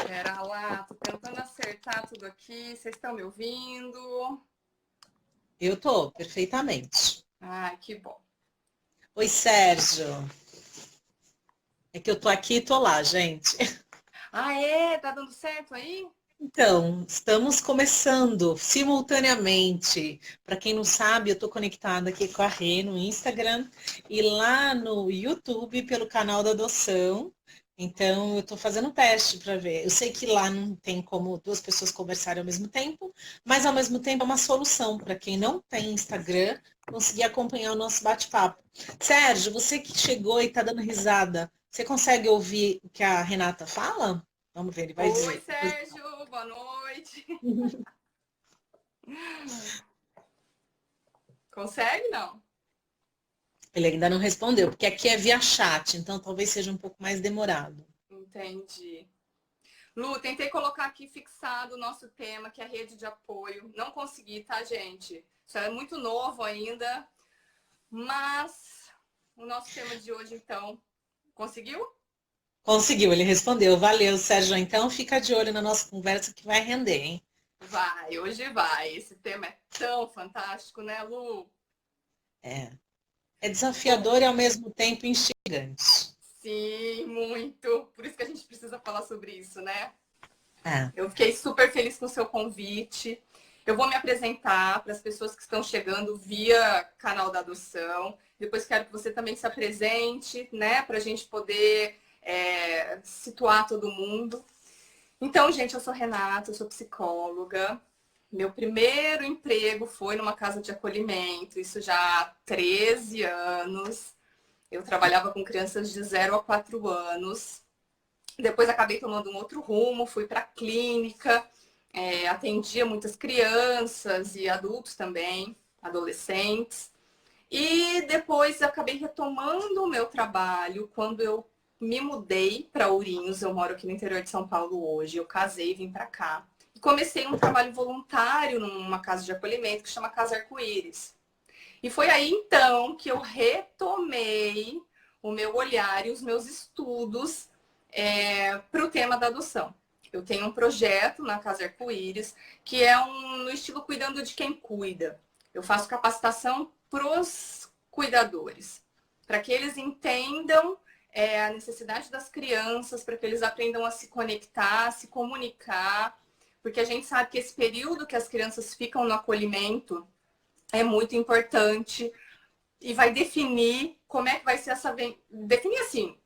Pera lá, tô tentando acertar tudo aqui. Vocês estão me ouvindo? Eu tô, perfeitamente. Ai, que bom. Oi, Sérgio. É que eu tô aqui e tô lá, gente. Ah, é? Tá dando certo aí? Então, estamos começando simultaneamente. Para quem não sabe, eu estou conectada aqui com a Rê no Instagram e lá no YouTube pelo canal da Adoção. Então, eu estou fazendo um teste para ver. Eu sei que lá não tem como duas pessoas conversarem ao mesmo tempo, mas ao mesmo tempo é uma solução para quem não tem Instagram conseguir acompanhar o nosso bate-papo. Sérgio, você que chegou e está dando risada, você consegue ouvir o que a Renata fala? Vamos ver, ele vai Oi, dizer. Sérgio, boa noite. Consegue, não? Ele ainda não respondeu, porque aqui é via chat, então talvez seja um pouco mais demorado. Entendi. Lu, tentei colocar aqui fixado o nosso tema, que é a rede de apoio. Não consegui, tá, gente? Isso é muito novo ainda, mas o nosso tema de hoje, então, conseguiu? Conseguiu, ele respondeu. Valeu, Sérgio. Então fica de olho na nossa conversa que vai render, hein? Vai, hoje vai. Esse tema é tão fantástico, né, Lu? É. É Bom, desafiador e ao mesmo tempo instigante. sim, muito. Por isso que a gente precisa falar sobre isso, né? É. Eu fiquei super feliz com o seu convite. Eu vou me apresentar para as pessoas que estão chegando via canal da adoção. Depois quero que você também se apresente, né? Para a gente poder situar todo mundo. Então, gente, eu sou Renata, eu sou psicóloga. Meu primeiro emprego foi numa casa de acolhimento, isso já há 13 anos. Eu trabalhava com crianças de 0 a 4 anos. Depois acabei tomando um outro rumo, fui para a clínica, atendia muitas crianças e adultos também, adolescentes. E depois acabei retomando o meu trabalho quando eu me mudei para Ourinhos. Eu moro aqui no interior de São Paulo hoje. Eu casei e vim para cá. E comecei um trabalho voluntário numa casa de acolhimento que chama Casa Arco-Íris. E foi aí então que eu retomei o meu olhar e os meus estudos para o tema da adoção. Eu tenho um projeto na Casa Arco-Íris que é no estilo cuidando de quem cuida. Eu faço capacitação para os cuidadores, para que eles entendam a necessidade das crianças, para que eles aprendam a se conectar, a se comunicar, porque a gente sabe que esse período que as crianças ficam no acolhimento é muito importante e vai definir como é que vai ser essa... Definir assim,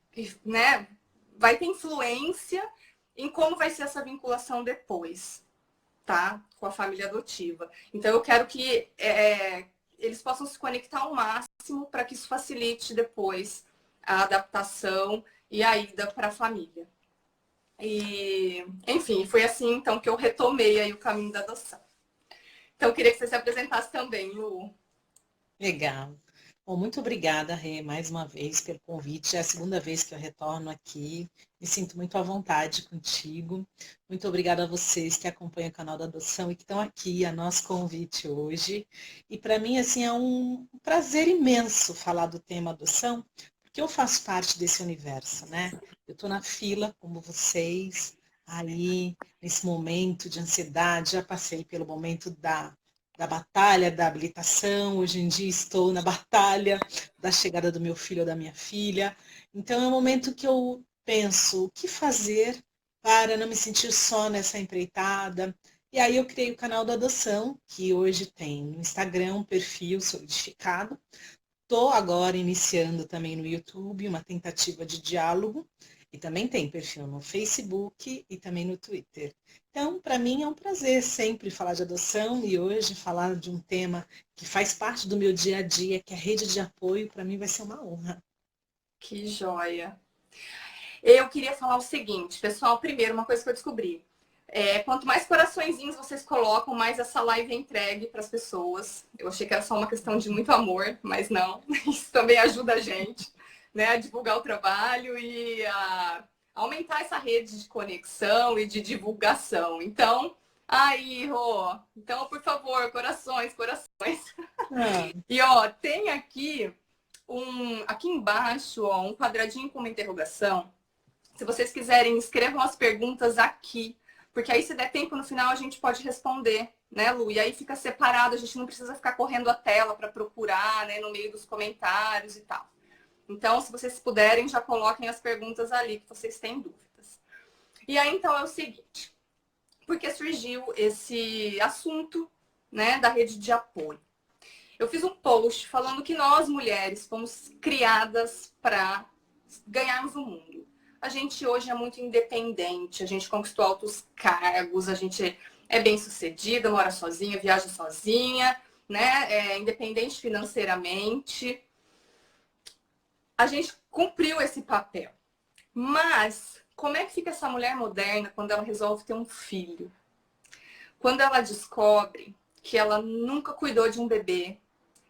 né? Vai ter influência em como vai ser essa vinculação depois, tá? Com a família adotiva. Então, eu quero que eles possam se conectar ao máximo para que isso facilite depois a adaptação e a ida para a família. E, enfim, foi assim, então, que eu retomei aí o caminho da adoção. Então, eu queria que você se apresentasse também, Lu. Legal. Bom, muito obrigada, Rê, mais uma vez pelo convite. É a segunda vez que eu retorno aqui. Me sinto muito à vontade contigo. Muito obrigada a vocês que acompanham o canal da Adoção e que estão aqui a nosso convite hoje. E para mim, assim, é um prazer imenso falar do tema adoção, porque eu faço parte desse universo, né? Eu estou na fila, como vocês, aí, nesse momento de ansiedade, já passei pelo momento da batalha da habilitação, hoje em dia estou na batalha da chegada do meu filho ou da minha filha. Então é um momento que eu penso o que fazer para não me sentir só nessa empreitada. E aí eu criei o canal da adoção, que hoje tem no Instagram um perfil solidificado. Estou agora iniciando também no YouTube uma tentativa de diálogo e também tem perfil no Facebook e também no Twitter. Então, para mim é um prazer sempre falar de adoção e hoje falar de um tema que faz parte do meu dia a dia, que é a rede de apoio, para mim vai ser uma honra. Que joia. Eu queria falar o seguinte, pessoal. Primeiro, uma coisa que eu descobri. Quanto mais coraçõezinhos vocês colocam, mais essa live é entregue para as pessoas. Eu achei que era só uma questão de muito amor, mas não. Isso também ajuda a gente, né, a divulgar o trabalho e a aumentar essa rede de conexão e de divulgação. Então, aí, Rô, então, por favor, corações, corações. Ah, E ó, tem aqui aqui embaixo, ó, um quadradinho com uma interrogação. Se vocês quiserem, escrevam as perguntas aqui, porque aí se der tempo no final a gente pode responder, né, Lu? E aí fica separado, a gente não precisa ficar correndo a tela para procurar, né, no meio dos comentários e tal. Então, se vocês puderem, já coloquem as perguntas ali que vocês têm dúvidas. E aí, então, é o seguinte. Por que surgiu esse assunto, né, da rede de apoio? Eu fiz um post falando que nós, mulheres, fomos criadas para ganharmos o mundo. A gente hoje é muito independente, a gente conquistou altos cargos, a gente é bem-sucedida, mora sozinha, viaja sozinha, né, é independente financeiramente. A gente cumpriu esse papel. Mas como é que fica essa mulher moderna quando ela resolve ter um filho? Quando ela descobre que ela nunca cuidou de um bebê,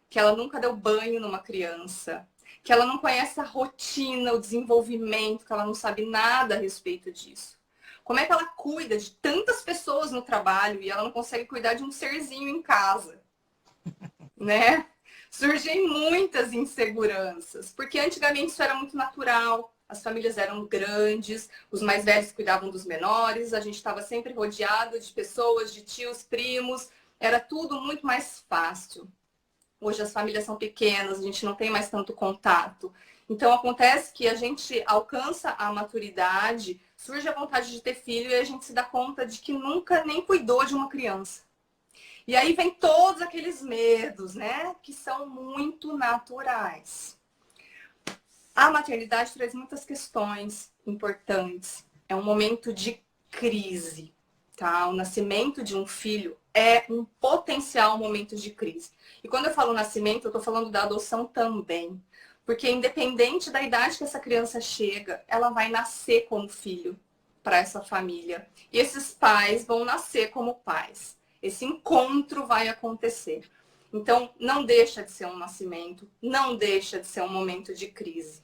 que ela nunca deu banho numa criança, que ela não conhece a rotina, o desenvolvimento, que ela não sabe nada a respeito disso. Como é que ela cuida de tantas pessoas no trabalho e ela não consegue cuidar de um serzinho em casa, né? Surgem muitas inseguranças, porque antigamente isso era muito natural, as famílias eram grandes, os mais velhos cuidavam dos menores, a gente estava sempre rodeado de pessoas, de tios, primos, era tudo muito mais fácil. Hoje as famílias são pequenas, a gente não tem mais tanto contato. Então acontece que a gente alcança a maturidade, surge a vontade de ter filho e a gente se dá conta de que nunca nem cuidou de uma criança. E aí vem todos aqueles medos, né? Que são muito naturais. A maternidade traz muitas questões importantes. É um momento de crise, tá? O nascimento de um filho é um potencial momento de crise. E quando eu falo nascimento, eu tô falando da adoção também. Porque independente da idade que essa criança chega, ela vai nascer como filho para essa família. E esses pais vão nascer como pais. Esse encontro vai acontecer. Então, não deixa de ser um nascimento, não deixa de ser um momento de crise.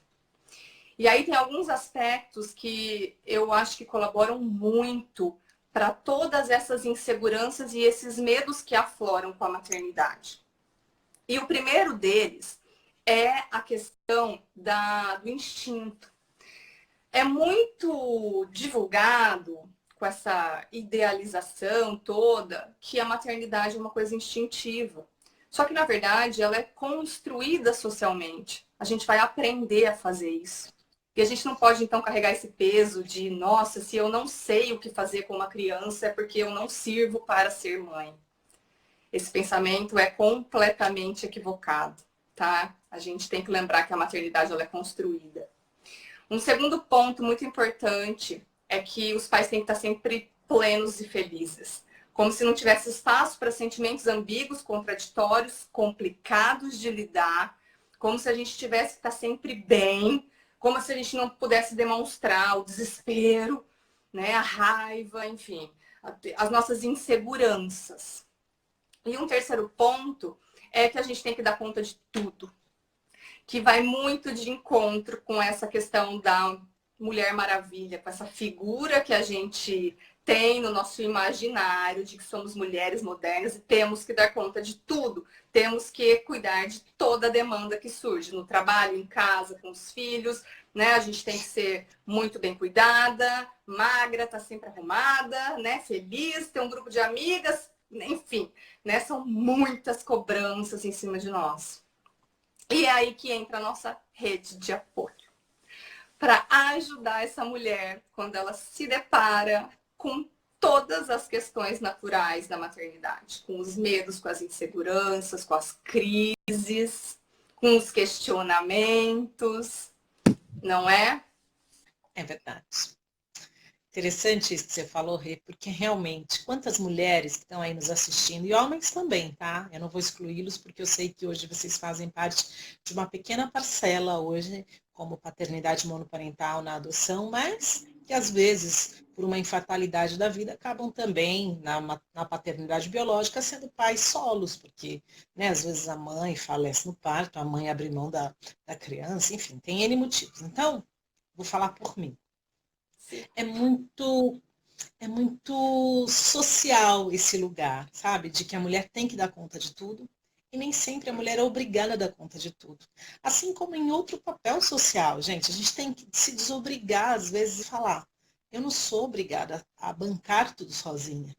E aí tem alguns aspectos que eu acho que colaboram muito para todas essas inseguranças e esses medos que afloram com a maternidade. E o primeiro deles é a questão do instinto. É muito divulgado com essa idealização toda que a maternidade é uma coisa instintiva. Só que, na verdade, ela é construída socialmente. A gente vai aprender a fazer isso. E a gente não pode, então, carregar esse peso de, nossa, se eu não sei o que fazer com uma criança é porque eu não sirvo para ser mãe. Esse pensamento é completamente equivocado, tá? A gente tem que lembrar que a maternidade ela é construída. Um segundo ponto muito importante é que os pais têm que estar sempre plenos e felizes. Como se não tivesse espaço para sentimentos ambíguos, contraditórios, complicados de lidar. Como se a gente tivesse que estar sempre bem. Como se a gente não pudesse demonstrar o desespero, né, a raiva, enfim, as nossas inseguranças. E um terceiro ponto é que a gente tem que dar conta de tudo, que vai muito de encontro com essa questão da Mulher Maravilha, com essa figura que a gente tem no nosso imaginário de que somos mulheres modernas e temos que dar conta de tudo. Temos que cuidar de toda a demanda que surge no trabalho, em casa, com os filhos, né? A gente tem que ser muito bem cuidada, magra, tá sempre arrumada, né? Feliz, ter um grupo de amigas, enfim, né? São muitas cobranças em cima de nós. E é aí que entra a nossa rede de apoio. Para ajudar essa mulher quando ela se depara com todas as questões naturais da maternidade, com os medos, com as inseguranças, com as crises, com os questionamentos, não é? É verdade. Interessante isso que você falou, Rê, porque realmente, quantas mulheres que estão aí nos assistindo, e homens também, tá? Eu não vou excluí-los, porque eu sei que hoje vocês fazem parte de uma pequena parcela hoje, como paternidade monoparental na adoção, mas que às vezes, por uma infatalidade da vida, acabam também na paternidade biológica sendo pais solos, porque né, às vezes a mãe falece no parto, a mãe abre mão da criança, enfim, tem N motivos. Então, vou falar por mim. É muito é muito social esse lugar, sabe? De que a mulher tem que dar conta de tudo E nem sempre a mulher é obrigada a dar conta de tudo. Assim como em outro papel social, gente, a gente tem que se desobrigar, às vezes, e falar: eu não sou obrigada a bancar tudo sozinha.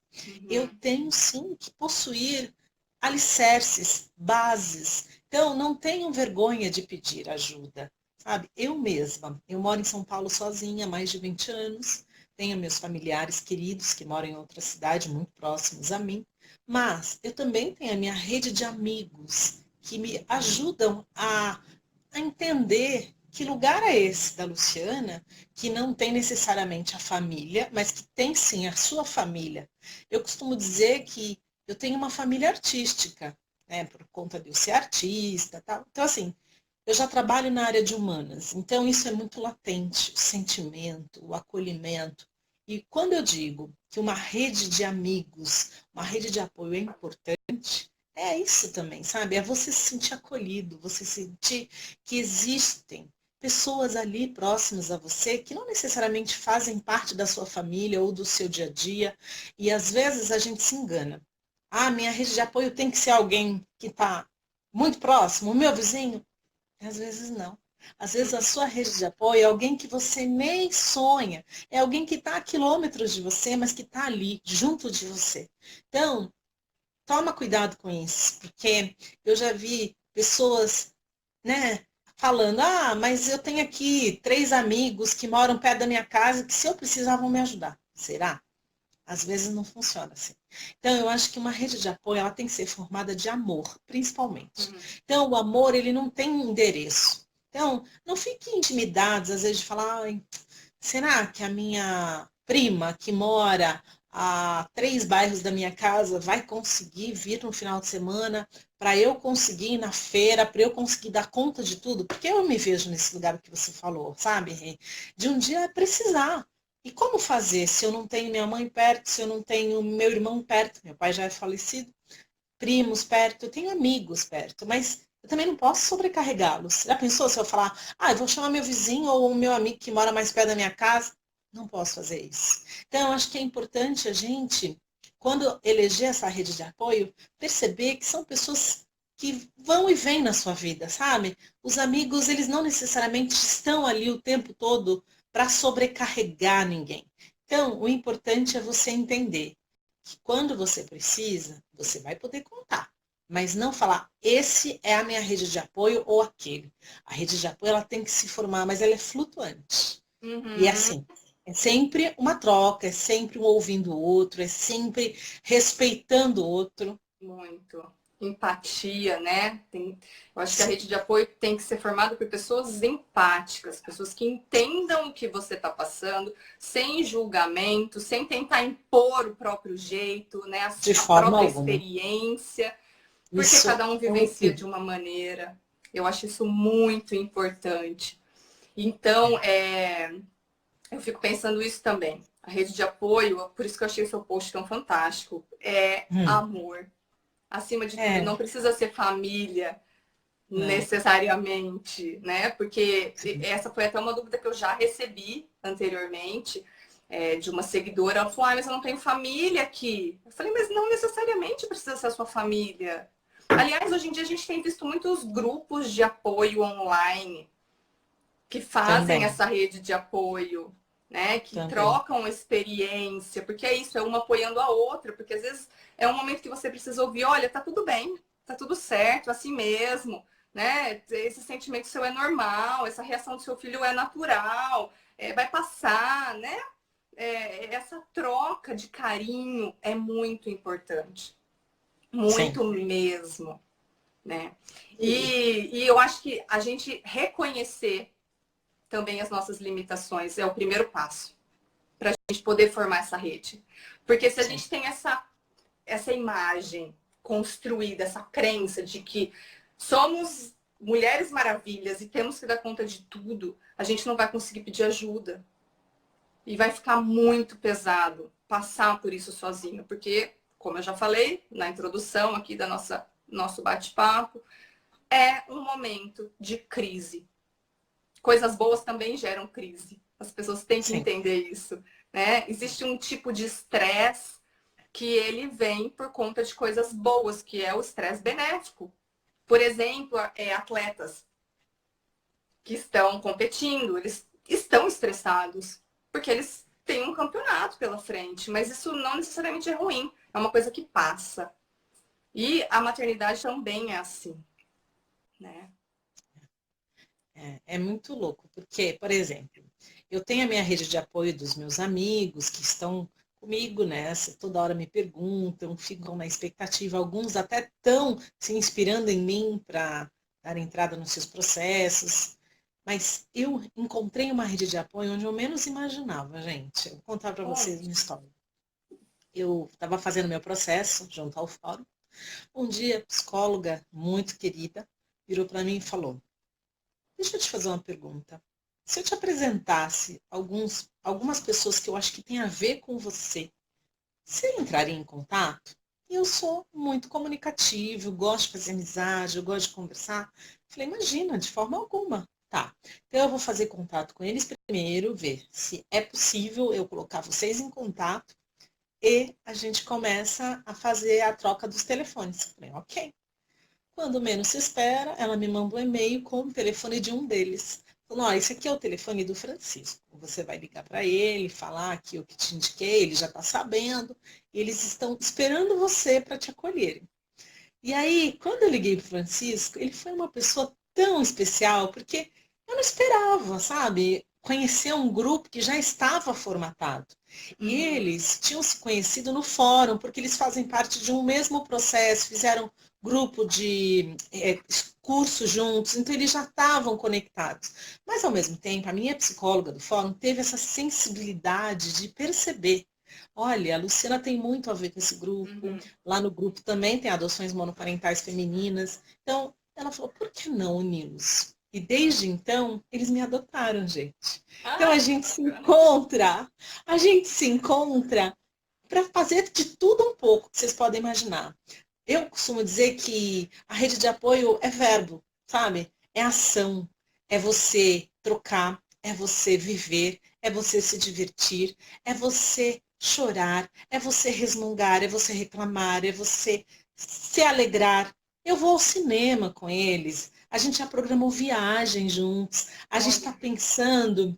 Eu Uhum. tenho sim que possuir alicerces, bases. Então, não tenham vergonha de pedir ajuda, sabe? Eu mesma, eu moro em São Paulo sozinha há mais de 20 anos, tenho meus familiares queridos que moram em outra cidade, muito próximos a mim, mas eu também tenho a minha rede de amigos que me ajudam a entender que lugar é esse da Luciana, que não tem necessariamente a família, mas que tem sim a sua família. Eu costumo dizer que eu tenho uma família artística, né, por conta de eu ser artista, tal. Então, assim, eu já trabalho na área de humanas, então isso é muito latente, o sentimento, o acolhimento. E quando eu digo que uma rede de amigos, uma rede de apoio é importante, é isso também, sabe? É você se sentir acolhido, você sentir que existem pessoas ali próximas a você que não necessariamente fazem parte da sua família ou do seu dia a dia. E às vezes a gente se engana. Ah, minha rede de apoio tem que ser alguém que está muito próximo, o meu vizinho. Às vezes não. Às vezes a sua rede de apoio é alguém que você nem sonha. É alguém que está a quilômetros de você, mas que está ali, junto de você. Então, toma cuidado com isso, porque eu já vi pessoas, né, falando: ah, mas eu tenho aqui 3 amigos que moram perto da minha casa que se eu precisar vão me ajudar. Será? Às vezes não funciona assim. Então, eu acho que uma rede de apoio ela tem que ser formada de amor, principalmente. Uhum. Então, o amor ele não tem endereço. Então, não fiquem intimidados, às vezes, de falar: ai, será que a minha prima que mora a 3 bairros da minha casa vai conseguir vir no final de semana para eu conseguir ir na feira, para eu conseguir dar conta de tudo? Porque eu me vejo nesse lugar que você falou, sabe, Rê? De um dia precisar. E como fazer se eu não tenho minha mãe perto, se eu não tenho meu irmão perto? Meu pai já é falecido, primos perto, eu tenho amigos perto, mas eu também não posso sobrecarregá-los. Já pensou se eu falar: ah, eu vou chamar meu vizinho ou o meu amigo que mora mais perto da minha casa? Não posso fazer isso. Então, eu acho que é importante a gente, quando eleger essa rede de apoio, perceber que são pessoas que vão e vêm na sua vida, sabe? Os amigos, eles não necessariamente estão ali o tempo todo para sobrecarregar ninguém. Então, o importante é você entender que quando você precisa, você vai poder contar. Mas não falar: esse é a minha rede de apoio ou aquele. A rede de apoio ela tem que se formar, mas ela é flutuante. E é Uhum. assim, é sempre uma troca, é sempre um ouvindo o outro, é sempre respeitando o outro. Muito. Empatia, né? Eu acho que a Sim, rede de apoio tem que ser formada por pessoas empáticas, pessoas que entendam o que você está passando, sem julgamento, sem tentar impor o próprio jeito, né? de A forma própria alguma. experiência, porque Isso cada um é vivencia de horrível. uma maneira. Eu acho isso muito importante. Então, eu fico pensando isso também. A rede de apoio, por isso que eu achei o seu post tão fantástico, é Hum, amor. Acima de tudo, é, não precisa ser família não, necessariamente, né? Porque sim, essa foi até uma dúvida que eu já recebi anteriormente, de uma seguidora. Ela falou: ah, mas eu não tenho família aqui. Eu falei: mas não necessariamente precisa ser a sua família. Aliás, hoje em dia a gente tem visto muitos grupos de apoio online que fazem também, essa rede de apoio, né? Que também. trocam experiência, porque é isso, é uma apoiando a outra, porque às vezes é um momento que você precisa ouvir: olha, tá tudo bem, tá tudo certo, assim mesmo, né? Esse sentimento seu é normal, essa reação do seu filho é natural, vai passar, né? Essa troca de carinho é muito importante, Sim, muito mesmo, né? e- E eu acho que a gente reconhecer também as nossas limitações é o primeiro passo para a gente poder formar essa rede. Porque se a sim, gente tem essa imagem construída, essa crença de que somos mulheres maravilhas e temos que dar conta de tudo, a gente não vai conseguir pedir ajuda. E vai ficar muito pesado passar por isso sozinho, porque, como eu já falei na introdução aqui da nosso bate-papo, é um momento de crise. Coisas boas também geram crise. As pessoas têm que sim, entender isso, né? Existe um tipo de estresse que ele vem por conta de coisas boas, que é o estresse benéfico. Por exemplo, atletas que estão competindo, eles estão estressados, porque eles têm um campeonato pela frente, mas isso não necessariamente é ruim, é uma coisa que passa. E a maternidade também é assim, né? É muito louco, porque, por exemplo, eu tenho a minha rede de apoio dos meus amigos que estão comigo nessa, toda hora me perguntam, ficam na expectativa, alguns até estão se inspirando em mim para dar entrada nos seus processos, mas eu encontrei uma rede de apoio onde eu menos imaginava, gente. Eu vou contar para vocês uma história. Eu estava fazendo meu processo junto ao fórum. Um dia, a psicóloga muito querida virou para mim e falou: deixa eu te fazer uma pergunta. Se eu te apresentasse algumas pessoas que eu acho que têm a ver com você, você entraria em contato? E eu sou muito comunicativo, gosto de fazer amizade, eu gosto de conversar. Falei, imagina, de forma alguma. Tá, então eu vou fazer contato com eles primeiro, ver se é possível eu colocar vocês em contato e a gente começa a fazer a troca dos telefones. Falei, ok. Quando menos se espera, ela me manda um e-mail com o telefone de um deles. Falou, ó, esse aqui é o telefone do Francisco. Você vai ligar para ele, falar aqui o que te indiquei, ele já está sabendo. Eles estão esperando você para te acolherem. E aí, quando eu liguei para o Francisco, ele foi uma pessoa tão especial, porque eu não esperava, sabe? Conhecer um grupo que já estava formatado. E eles tinham se conhecido no fórum, porque eles fazem parte de um mesmo processo, fizeram grupo de curso juntos, então eles já estavam conectados. Mas, ao mesmo tempo, a minha psicóloga do fórum teve essa sensibilidade de perceber. Olha, a Luciana tem muito a ver com esse grupo. Lá no grupo também tem adoções monoparentais femininas. Então, ela falou, por que não uni-los? E desde então, eles me adotaram, gente. Então, a gente se encontra para fazer de tudo um pouco que vocês podem imaginar. Eu costumo dizer que a rede de apoio é verbo, sabe? É ação, é você trocar, é você viver, é você se divertir, é você chorar, é você resmungar, é você reclamar, é você se alegrar. Eu vou ao cinema com eles, a gente já programou viagem juntos, a gente está pensando.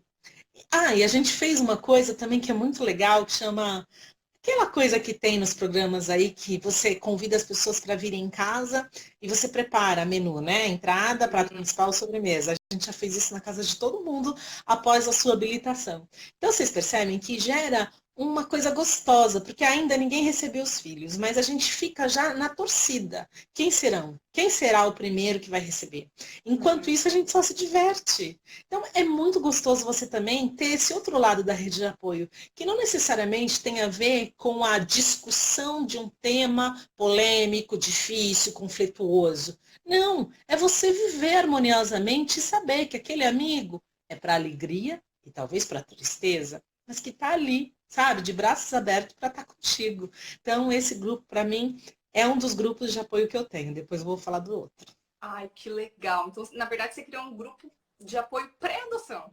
Ah, e a gente fez uma coisa também que é muito legal, que chama aquela coisa que tem nos programas aí que você convida as pessoas para virem em casa e você prepara menu, né? Entrada, prato principal, sobremesa. A gente já fez isso na casa de todo mundo após a sua habilitação. Então vocês percebem que gera uma coisa gostosa, porque ainda ninguém recebeu os filhos, mas a gente fica já na torcida. Quem serão? Quem será o primeiro que vai receber? Enquanto isso, a gente só se diverte. Então, é muito gostoso você também ter esse outro lado da rede de apoio, que não necessariamente tem a ver com a discussão de um tema polêmico, difícil, conflituoso. Não, é você viver harmoniosamente e saber que aquele amigo é para alegria e talvez para tristeza, mas que está ali, sabe, de braços abertos para estar contigo. Então, esse grupo, para mim, é um dos grupos de apoio que eu tenho. Depois eu vou falar do outro. Ai, que legal. Então, na verdade, você criou um grupo de apoio pré-adoção.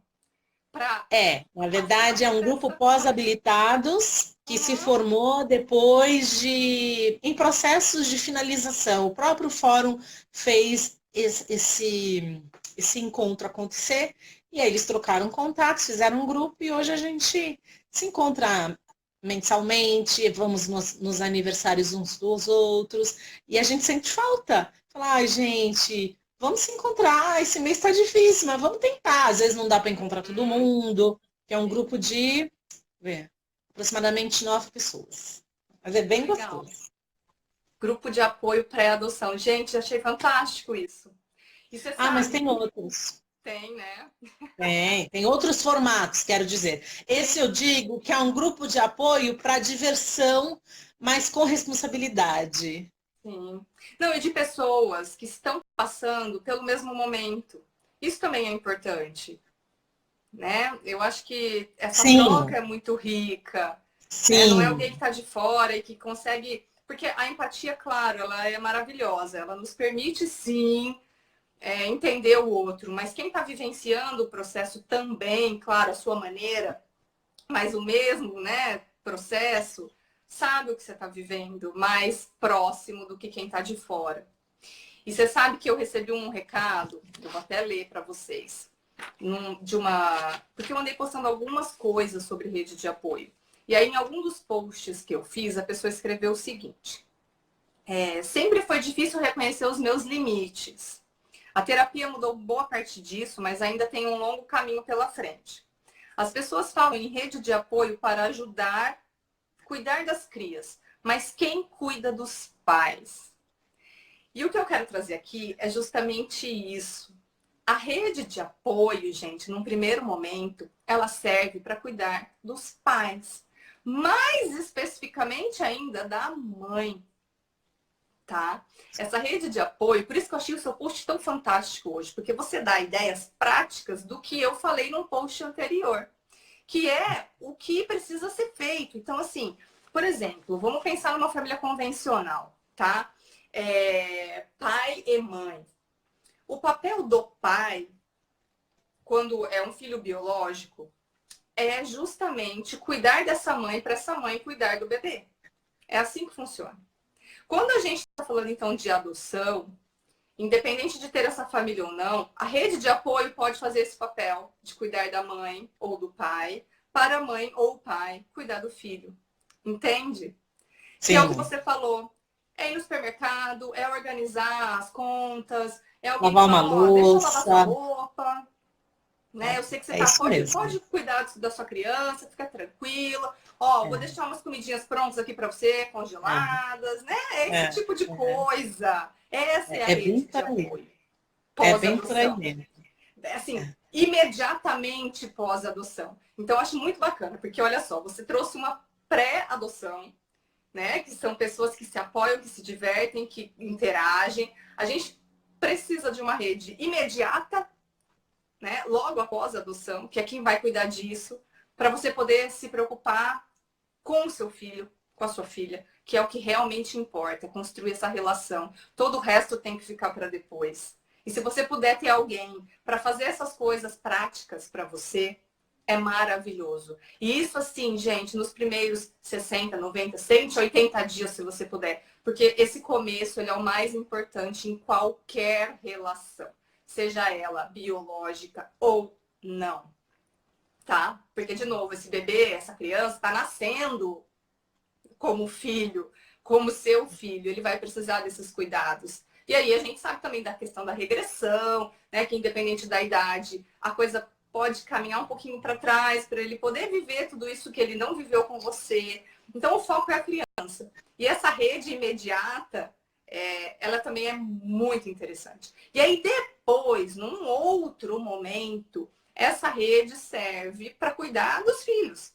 Para Na passar verdade, é por um grupo essa. pós-habilitados que se formou depois em processos de finalização. O próprio fórum fez esse encontro acontecer e aí eles trocaram contatos, fizeram um grupo e hoje a gente se encontra mensalmente, vamos nos aniversários uns dos outros e a gente sente falta. Falar, ai, gente, vamos se encontrar. Esse mês está difícil, mas vamos tentar. Às vezes não dá para encontrar todo mundo, que é um grupo de aproximadamente 9 pessoas. Mas é bem Legal. gostoso. Grupo de apoio pré-adoção. Gente, achei fantástico isso. E você Ah, mas sabe, tem outros. tem, né? Tem outros formatos, quero dizer. Esse eu digo que é um grupo de apoio para diversão, mas com responsabilidade. Sim. Não, e de pessoas que estão passando pelo mesmo momento. Isso também é importante, né? Eu acho que essa troca Sim, é muito rica, né? Não é alguém que sim, está de fora e que consegue. Porque a empatia, claro, ela é maravilhosa. Ela nos permite, sim, entender o outro. Mas quem está vivenciando o processo também, claro, a sua maneira, mas o mesmo, né, processo, sabe o que você está vivendo mais próximo do que quem está de fora. E você sabe que eu recebi um recado, eu vou até ler para vocês, porque eu andei postando algumas coisas sobre rede de apoio. E aí, em algum dos posts que eu fiz, a pessoa escreveu o seguinte: sempre foi difícil reconhecer os meus limites. A terapia mudou boa parte disso, mas ainda tem um longo caminho pela frente. As pessoas falam em rede de apoio para ajudar, cuidar das crias, mas quem cuida dos pais? E o que eu quero trazer aqui é justamente isso. A rede de apoio, gente, num primeiro momento, ela serve para cuidar dos pais, mais especificamente ainda da mãe, tá? Essa rede de apoio, por isso que eu achei o seu post tão fantástico hoje, porque você dá ideias práticas do que eu falei no post anterior, que é o que precisa ser feito. Então, assim, por exemplo, vamos pensar numa família convencional, tá? Pai e mãe. O papel do pai, quando é um filho biológico, é justamente cuidar dessa mãe para essa mãe cuidar do bebê. É assim que funciona. Quando a gente está falando, então, de adoção, independente de ter essa família ou não, a rede de apoio pode fazer esse papel de cuidar da mãe ou do pai, para a mãe ou o pai cuidar do filho. Entende? Que é o que Sim. você falou. É ir no supermercado, é organizar as contas, é alguém que Lavar uma fala, ó, deixa eu lavar sua louça. roupa, né? Eu sei que você É tá, isso mesmo. pode cuidar da sua criança, fica tranquila. Ó, vou É, deixar umas comidinhas prontas aqui para você, é, congeladas, né? É esse é, tipo de é, coisa. Essa é a é bem rede de por aí. apoio É bem por aí pós-adoção. mesmo. Assim, É. imediatamente pós-adoção. Então, eu acho muito bacana, porque olha só, você trouxe uma pré-adoção, né? Que são pessoas que se apoiam, que se divertem, que interagem. A gente precisa de uma rede imediata, né? Logo após a adoção, que é quem vai cuidar disso, para você poder se preocupar com o seu filho, com a sua filha, que é o que realmente importa, construir essa relação. Todo o resto tem que ficar para depois. E se você puder ter alguém para fazer essas coisas práticas para você, é maravilhoso. E isso assim, gente, nos primeiros 60, 90, 180 dias, se você puder. Porque esse começo ele é o mais importante em qualquer relação. Seja ela biológica ou não, tá? Porque, de novo, esse bebê, essa criança, está nascendo como filho, como seu filho. Ele vai precisar desses cuidados. E aí a gente sabe também da questão da regressão, né? Que independente da idade, a coisa pode caminhar um pouquinho para trás para ele poder viver tudo isso que ele não viveu com você. Então o foco é a criança. E essa rede imediata, ela também é muito interessante. E aí depois, num outro momento, essa rede serve para cuidar dos filhos.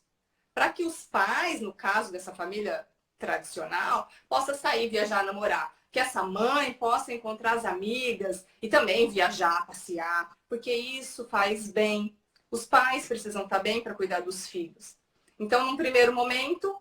Para que os pais, no caso dessa família tradicional, possa sair, viajar, namorar. Que essa mãe possa encontrar as amigas e também viajar, passear, porque isso faz bem. Os pais precisam estar bem para cuidar dos filhos. Então, num primeiro momento,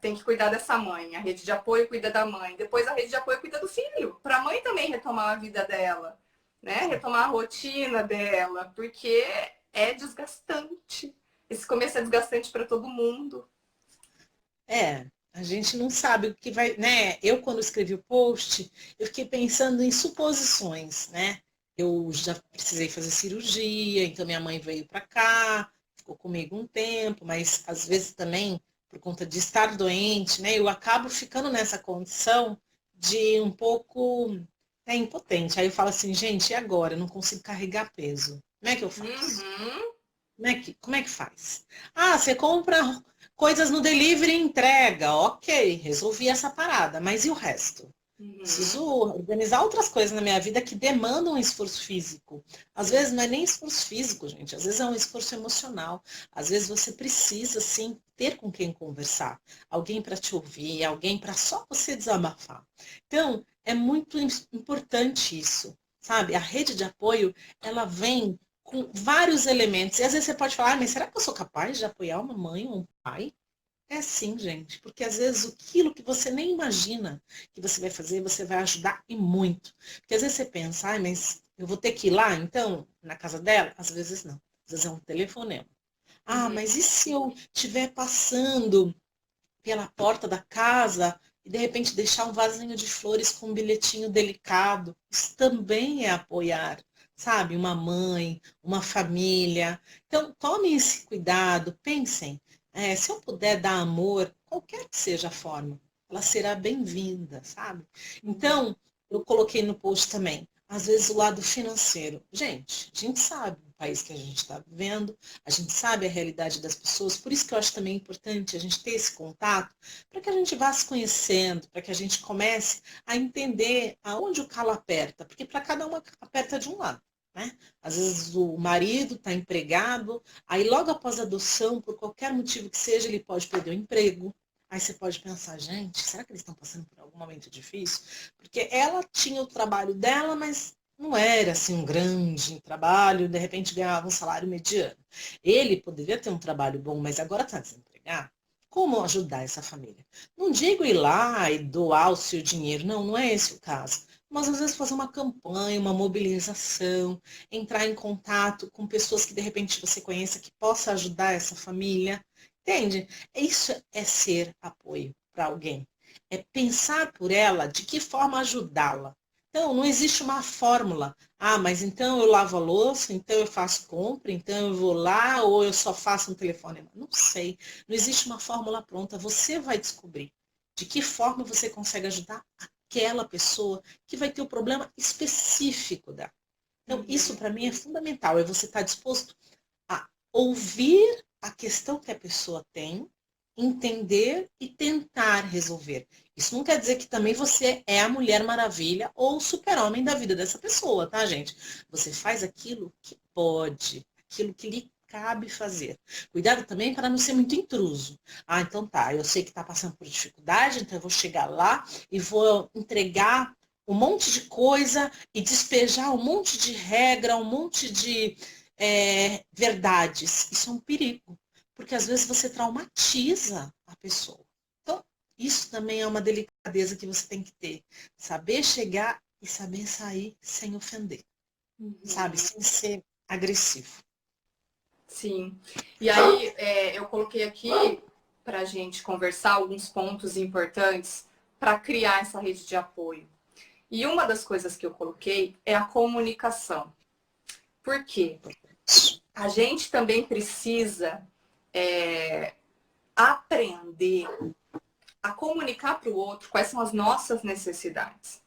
tem que cuidar dessa mãe. A rede de apoio cuida da mãe. Depois a rede de apoio cuida do filho. Para a mãe também retomar a vida dela, né? Retomar a rotina dela, porque é desgastante. Esse começo é desgastante para todo mundo. A gente não sabe o que vai, né? Eu, quando escrevi o post, eu fiquei pensando em suposições, né? Eu já precisei fazer cirurgia, então minha mãe veio para cá, ficou comigo um tempo, mas às vezes também, por conta de estar doente, né? Eu acabo ficando nessa condição de um pouco impotente. Aí eu falo assim, gente, e agora? Eu não consigo carregar peso. Como é que eu faço? Uhum, Como é que faz? Ah, você compra coisas no delivery e entrega. Ok, resolvi essa parada. Mas e o resto? uhum. Preciso organizar outras coisas na minha vida que demandam um esforço físico. Às Sim. vezes não é nem esforço físico, gente. Às vezes é um esforço emocional. Às vezes você precisa, sim, ter com quem conversar. Alguém para te ouvir, alguém para só você desabafar. Então, é muito importante isso, sabe? A rede de apoio, ela vem com vários elementos. E às vezes você pode falar, mas será que eu sou capaz de apoiar uma mãe ou um pai? É sim, gente, porque às vezes aquilo que você nem imagina que você vai fazer, você vai ajudar e muito. Porque às vezes você pensa, mas eu vou ter que ir lá, então, na casa dela? Às vezes não. Às vezes é um telefonema. Ah, Uhum. mas e se eu estiver passando pela porta da casa e de repente deixar um vasinho de flores com um bilhetinho delicado. Isso também é apoiar, sabe? Uma mãe, uma família. Então, tomem esse cuidado, pensem. Se eu puder dar amor, qualquer que seja a forma, ela será bem-vinda, sabe? Então, eu coloquei no post também, às vezes o lado financeiro. Gente, a gente sabe o país que a gente está vivendo, a gente sabe a realidade das pessoas, por isso que eu acho também importante a gente ter esse contato, para que a gente vá se conhecendo, para que a gente comece a entender aonde o calo aperta, porque para cada uma aperta de um lado. Né? Às vezes o marido está empregado, aí logo após a adoção, por qualquer motivo que seja, ele pode perder o emprego. Aí você pode pensar, gente, será que eles estão passando por algum momento difícil? Porque ela tinha o trabalho dela, mas não era assim um grande trabalho, de repente ganhava um salário mediano. Ele poderia ter um trabalho bom, mas agora está desempregado. Como ajudar essa família? Não digo ir lá e doar o seu dinheiro, não, não é esse o caso. Mas às vezes fazer uma campanha, uma mobilização, entrar em contato com pessoas que de repente você conheça que possa ajudar essa família. Entende? Isso é ser apoio para alguém. É pensar por ela de que forma ajudá-la. Então, não existe uma fórmula. Ah, mas então eu lavo a louça, então eu faço compra, então eu vou lá, ou eu só faço um telefonema. Não sei. Não existe uma fórmula pronta. Você vai descobrir de que forma você consegue ajudar aquela pessoa que vai ter o problema específico dela. Então, isso para mim é fundamental. É você estar disposto a ouvir a questão que a pessoa tem, entender e tentar resolver. Isso não quer dizer que também você é a Mulher Maravilha ou o super-homem da vida dessa pessoa, tá, gente? Você faz aquilo que pode, aquilo que lhe cabe fazer. Cuidado também para não ser muito intruso. Ah, então tá, eu sei que está passando por dificuldade, então eu vou chegar lá e vou entregar um monte de coisa e despejar um monte de regra, um monte de verdades. Isso é um perigo, porque às vezes você traumatiza a pessoa. Então, isso também é uma delicadeza que você tem que ter. Saber chegar e saber sair sem ofender, sabe? Sem ser agressivo. Sim. E aí, eu coloquei aqui para a gente conversar alguns pontos importantes para criar essa rede de apoio. E uma das coisas que eu coloquei é a comunicação. Por quê? A gente também precisa aprender a comunicar para o outro quais são as nossas necessidades.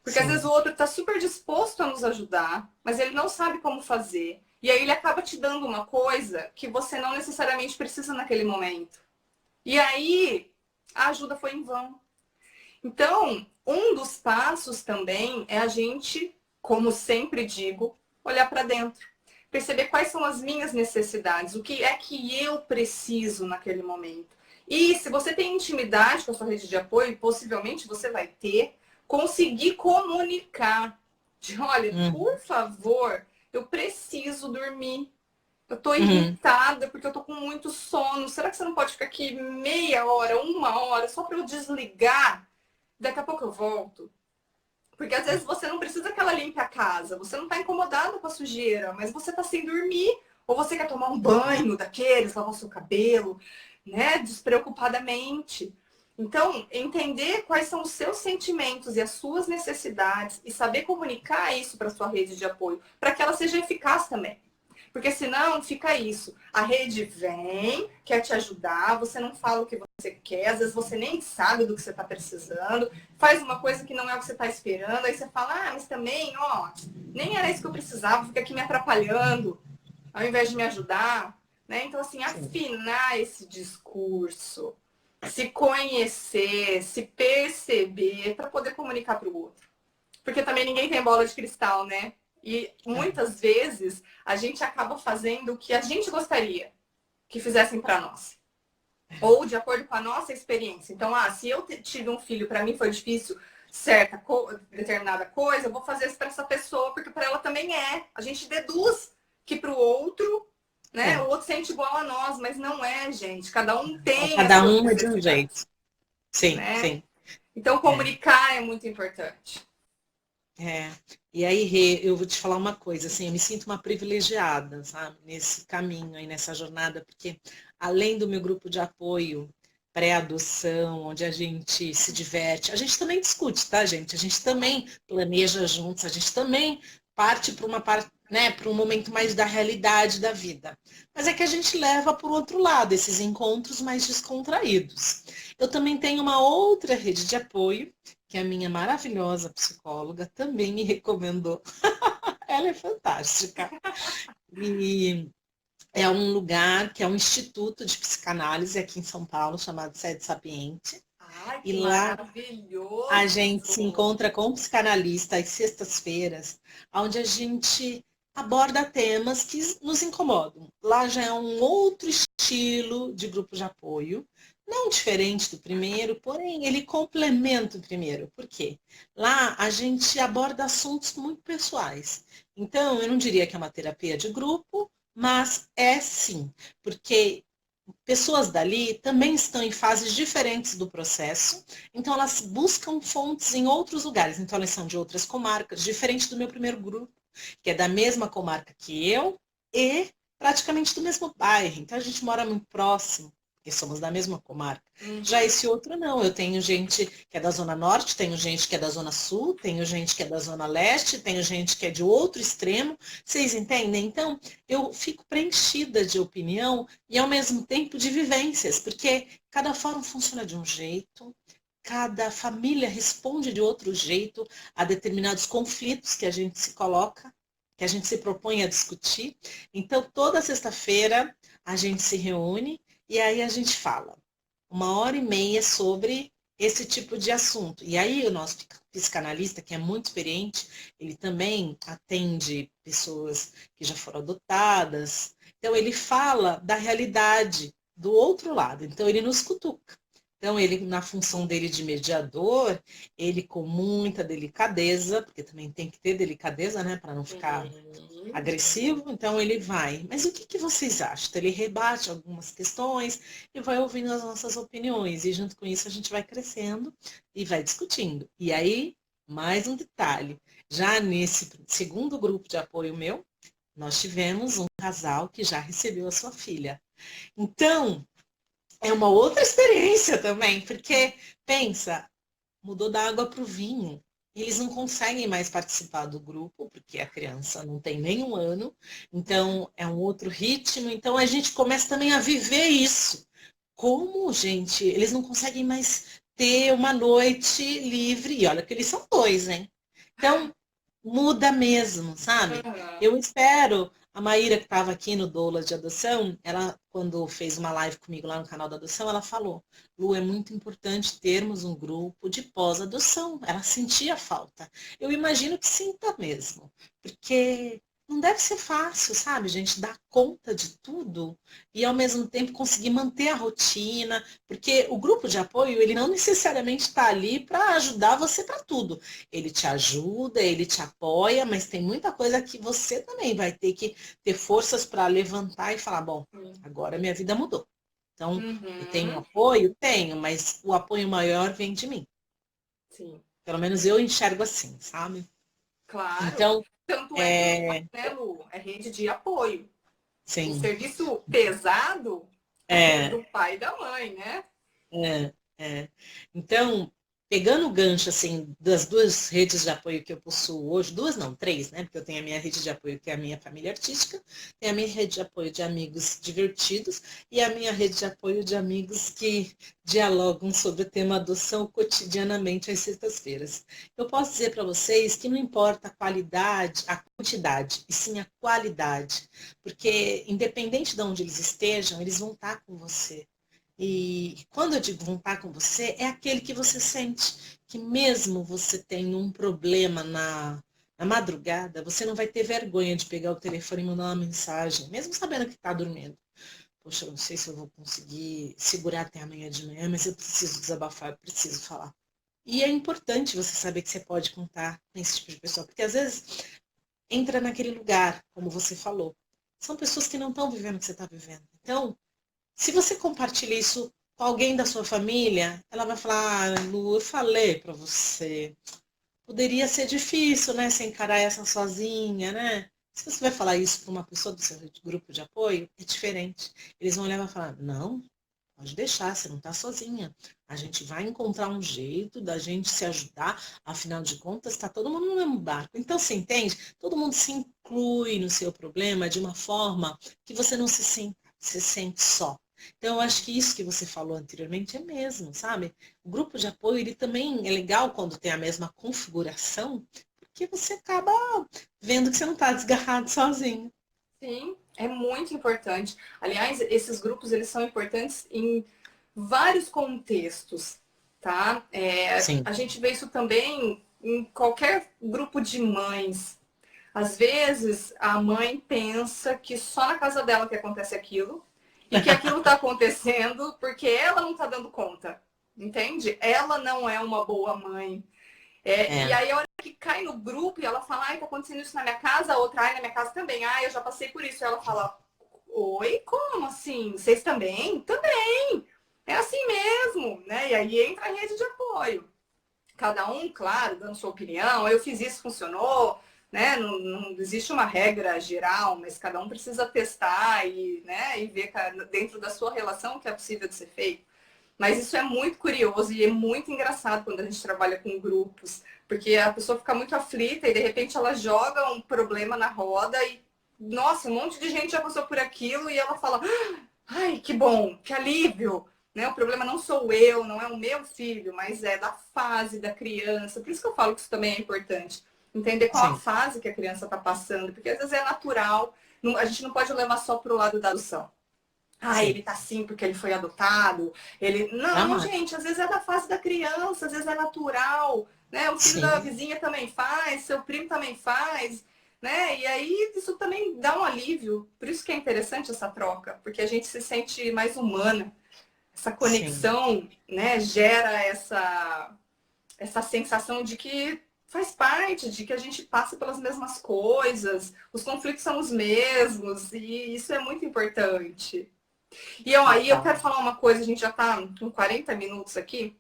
Porque às vezes o outro está super disposto a nos ajudar, mas ele não sabe como fazer. E aí ele acaba te dando uma coisa que você não necessariamente precisa naquele momento. E aí a ajuda foi em vão. Então, um dos passos também é a gente, como sempre digo, olhar para dentro. Perceber quais são as minhas necessidades, o que é que eu preciso naquele momento. E se você tem intimidade com a sua rede de apoio, possivelmente você vai ter, conseguir comunicar. De, olha, por favor, eu preciso dormir. Eu tô irritada porque eu tô com muito sono. Será que você não pode ficar aqui meia hora, uma hora, só para eu desligar? Daqui a pouco eu volto. Porque às vezes você não precisa que ela limpe a casa. Você não tá incomodada com a sujeira, mas você tá sem dormir. Ou você quer tomar um banho daqueles, lavar o seu cabelo, né? Despreocupadamente. Então, entender quais são os seus sentimentos e as suas necessidades e saber comunicar isso para sua rede de apoio, para que ela seja eficaz também. Porque senão fica isso. A rede vem, quer te ajudar, você não fala o que você quer, às vezes você nem sabe do que você está precisando, faz uma coisa que não é o que você está esperando, aí você fala, ah, mas também, ó, nem era isso que eu precisava, fica aqui me atrapalhando, ao invés de me ajudar. Né? Então, assim, afinar esse discurso, se conhecer, se perceber, para poder comunicar para o outro. Porque também ninguém tem bola de cristal, né? E muitas vezes a gente acaba fazendo o que a gente gostaria que fizessem para nós. Ou de acordo com a nossa experiência. Então, se eu tive um filho, para mim foi difícil determinada coisa, eu vou fazer isso para essa pessoa, porque para ela também é. A gente deduz que para o outro, né? O outro sente igual a nós, mas não é, gente. Cada um tem Cada um é de um jeito. Sim, né? sim. Então, comunicar é muito importante. E aí, Rê, eu vou te falar uma coisa, assim, eu me sinto uma privilegiada, sabe, nesse caminho aí, nessa jornada, porque além do meu grupo de apoio, pré-adoção, onde a gente se diverte. A gente também discute, tá, gente? A gente também planeja juntos, a gente também parte para uma parte, né, para um momento mais da realidade da vida. Mas é que a gente leva por outro lado esses encontros mais descontraídos. Eu também tenho uma outra rede de apoio, que a minha maravilhosa psicóloga também me recomendou. Ela é fantástica. E é um lugar que é um instituto de psicanálise aqui em São Paulo, chamado Sede Sapiente. Ai, E que lá a maravilhoso! gente se encontra com um psicanalista às sextas-feiras, onde a gente aborda temas que nos incomodam. Lá já é um outro estilo de grupo de apoio, não diferente do primeiro, porém ele complementa o primeiro. Por quê? Lá a gente aborda assuntos muito pessoais. Então, eu não diria que é uma terapia de grupo, mas é sim, porque pessoas dali também estão em fases diferentes do processo, então elas buscam fontes em outros lugares. Então elas são de outras comarcas, diferente do meu primeiro grupo, que é da mesma comarca que eu e praticamente do mesmo bairro. Então a gente mora muito próximo, porque somos da mesma comarca. Já esse outro não, eu tenho gente que é da Zona Norte, tenho gente que é da Zona Sul, tenho gente que é da Zona Leste, tenho gente que é de outro extremo. Vocês entendem? Então, eu fico preenchida de opinião e ao mesmo tempo de vivências, porque cada fórum funciona de um jeito, cada família responde de outro jeito a determinados conflitos que a gente se coloca, que a gente se propõe a discutir. Então, toda sexta-feira a gente se reúne e aí a gente fala 1h30 sobre esse tipo de assunto. E aí o nosso psicanalista, que é muito experiente, ele também atende pessoas que já foram adotadas. Então ele fala da realidade do outro lado. Então ele nos cutuca. Então ele, na função dele de mediador, ele com muita delicadeza, porque também tem que ter delicadeza, né, para não ficar agressivo, então ele vai. Mas o que, que vocês acham? Então, ele rebate algumas questões e vai ouvindo as nossas opiniões. E junto com isso a gente vai crescendo e vai discutindo. E aí, mais um detalhe. Já nesse segundo grupo de apoio meu, nós tivemos um casal que já recebeu a sua filha. Então, é uma outra experiência também, porque pensa, mudou da água para o vinho. Eles não conseguem mais participar do grupo, porque a criança não tem nem 1 ano, então é um outro ritmo. Então a gente começa também a viver isso. Como, gente, eles não conseguem mais ter uma noite livre, e olha que eles são dois, hein? Então, muda mesmo, sabe? Uhum. Eu espero, a Maíra que estava aqui no Doula de Adoção, ela, quando fez uma live comigo lá no canal da Adoção, ela falou, Lu, é muito importante termos um grupo de pós-adoção. Ela sentia falta. Eu imagino que sinta mesmo, porque não deve ser fácil, sabe, gente, dar conta de tudo e ao mesmo tempo conseguir manter a rotina, porque o grupo de apoio, ele não necessariamente está ali para ajudar você para tudo. Ele te ajuda, ele te apoia, mas tem muita coisa que você também vai ter que ter forças para levantar e falar, bom, agora minha vida mudou. Então, eu tenho Uhum. apoio? Tenho, mas o apoio maior vem de mim. Sim, Pelo menos eu enxergo assim, sabe? claro. Então, Tanto é que o pai, é, né, Lu, é rede de apoio. O sim, serviço pesado é é, do pai e da mãe, né? É, é. Então, pegando o gancho assim das duas redes de apoio que eu possuo hoje, duas não, três, né? Porque eu tenho a minha rede de apoio, que é a minha família artística, tenho a minha rede de apoio de amigos divertidos e a minha rede de apoio de amigos que dialogam sobre o tema adoção cotidianamente às sextas-feiras. Eu posso dizer para vocês que não importa a qualidade, a quantidade, e sim a qualidade, porque independente de onde eles estejam, eles vão estar com você. E quando eu digo voltar com você, é aquele que você sente que mesmo você tendo um problema na madrugada, você não vai ter vergonha de pegar o telefone e mandar uma mensagem, mesmo sabendo que está dormindo. Poxa, eu não sei se eu vou conseguir segurar até amanhã de manhã, mas eu preciso desabafar, eu preciso falar. E é importante você saber que você pode contar com esse tipo de pessoa, porque às vezes entra naquele lugar, como você falou. São pessoas que não estão vivendo o que você está vivendo. Então, se você compartilha isso com alguém da sua família, ela vai falar, ah, Lu, eu falei para você. Poderia ser difícil, né? Você encarar essa sozinha, né? Se você vai falar isso para uma pessoa do seu grupo de apoio, é diferente. Eles vão olhar e vão falar, não, pode deixar, você não está sozinha. A gente vai encontrar um jeito da gente se ajudar, afinal de contas, está todo mundo no mesmo barco. Então, você entende? Todo mundo se inclui no seu problema de uma forma que você não se sente só. Então, eu acho que isso que você falou anteriormente é mesmo, sabe? O grupo de apoio, ele também é legal quando tem a mesma configuração, porque você acaba vendo que você não está desgarrado sozinho. Sim, é muito importante. Aliás, esses grupos eles são importantes em vários contextos, tá? Sim. A gente vê isso também em qualquer grupo de mães. Às vezes, a mãe pensa que só na casa dela que acontece aquilo e que aquilo está acontecendo porque ela não está dando conta, entende? Ela não é uma boa mãe. E É, aí, a hora que cai no grupo e ela fala, ai, tá acontecendo isso na minha casa, a outra, ai, na minha casa também, ai, eu já passei por isso. E ela fala, oi, como assim? Vocês também? Também! É assim mesmo, né? E aí entra a rede de apoio. Cada um, claro, dando sua opinião, eu fiz isso, funcionou, né? Não existe uma regra geral, mas cada um precisa testar e, né, e ver dentro da sua relação o que é possível de ser feito. Mas isso é muito curioso e é muito engraçado quando a gente trabalha com grupos, porque a pessoa fica muito aflita e de repente ela joga um problema na roda e, nossa, um monte de gente já passou por aquilo e ela fala, ai, que bom, que alívio, né? O problema não sou eu, não é o meu filho, mas é da fase da criança. Por isso que eu falo que isso também é importante. Entender qual a sim, fase que a criança está passando, porque às vezes é natural, a gente não pode levar só para o lado da adoção. Ah, sim. ele tá assim porque ele foi adotado. Ele. Não, Jamais. gente, às vezes é da fase da criança, às vezes é natural. Né? O filho da Sim, vizinha também faz, seu primo também faz. Né? E aí isso também dá um alívio. Por isso que é interessante essa troca, porque a gente se sente mais humana. Essa sim, conexão, né, gera essa sensação de que faz parte, de que a gente passa pelas mesmas coisas, os conflitos são os mesmos, e isso é muito importante. E ó, aí eu total. quero falar uma coisa, a gente já está com 40 minutos aqui.